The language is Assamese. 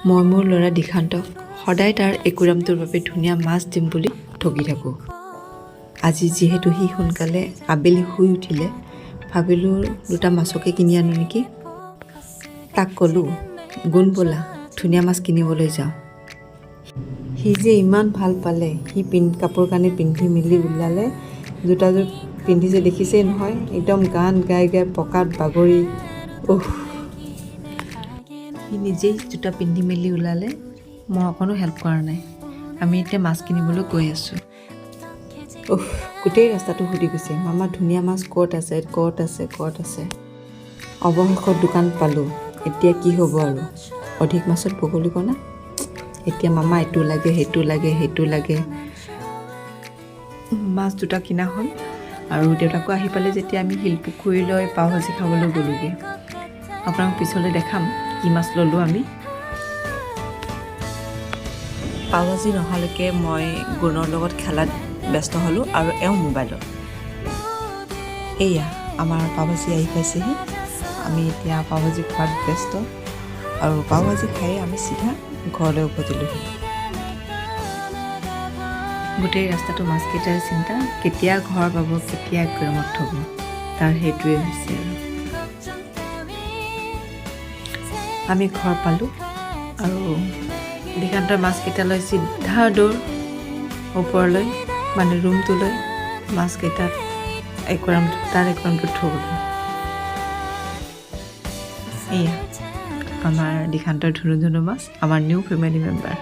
মই মোৰ ল'ৰা দিশান্তক সদায় তাৰ একুৰামটোৰ বাবে ধুনীয়া মাছ দিম বুলি ঠগি থাকোঁ। আজি যিহেতু সি সোনকালে আবেলি শুই উঠিলে, ভাবিলোঁ দুটা মাছকে কিনি আনো নেকি। তাক ক'লোঁ, গুণ ব'লা ধুনীয়া মাছ কিনিবলৈ যাওঁ। সি যে ইমান ভাল পালে, সি কাপোৰ কানি পিন্ধি মেলি ওলালে, জোতাযোৰ পিন্ধিছে দেখিছেই নহয়, একদম গান গাই গাই পকাত বাগৰি। সি নিজেই জোতা পিন্ধি মেলি ওলালে, মই অকণো হেল্প কৰা নাই। আমি এতিয়া মাছ কিনিবলৈ গৈ আছোঁ। গোটেই ৰাস্তাটো সুধি গৈছে, মামা ধুনীয়া মাছ ক'ত আছে ক'ত আছে ক'ত আছে। অৱশেষত দোকান পালোঁ। এতিয়া কি হ'ব আৰু, অধিক মাছত বগলী কণা। এতিয়া মামা এইটো লাগে সেইটো লাগে সেইটো লাগে। মাছ দুটা কিনা হ'ল আৰু দেউতাকো আহি পালে যেতিয়া আমি শিলপুখুৰীলৈ পাও ভাজি খাবলৈ গ'লোগৈ। আপোনাক পিছলৈ দেখাম কি মাছ ল'লোঁ আমি। পাও ভাজি নহালৈকে মই গুণৰ লগত খেলাত ব্যস্ত হ'লোঁ আৰু এওঁ মোবাইলত। এয়া আমাৰ পাও ভাজি আহি পাইছেহি। আমি এতিয়া পাও ভাজি খোৱাত ব্যস্ত আৰু পাও ভাজি খাই আমি চিধা ঘৰলৈ উভতিলোঁহি। গোটেই ৰাস্তাটো মাছকেইটাৰ চিন্তা, কেতিয়া ঘৰ পাব, কেতিয়া একুৰামত থ'ব, তাৰ সেইটোৱে হৈছে আৰু। আমি ঘৰ পালোঁ আৰু দিশান্তৰ মাছকেইটালৈ চিধা দৌৰ ওপৰলৈ, মানে ৰুমটোলৈ, মাছকেইটাত তাৰ একুৰামটোত থ'বলৈ। এয়া আমাৰ দিশান্তৰ ধুনু ধুনু মাছ, আমাৰ নিউ ফেমিলি মেম্বাৰ।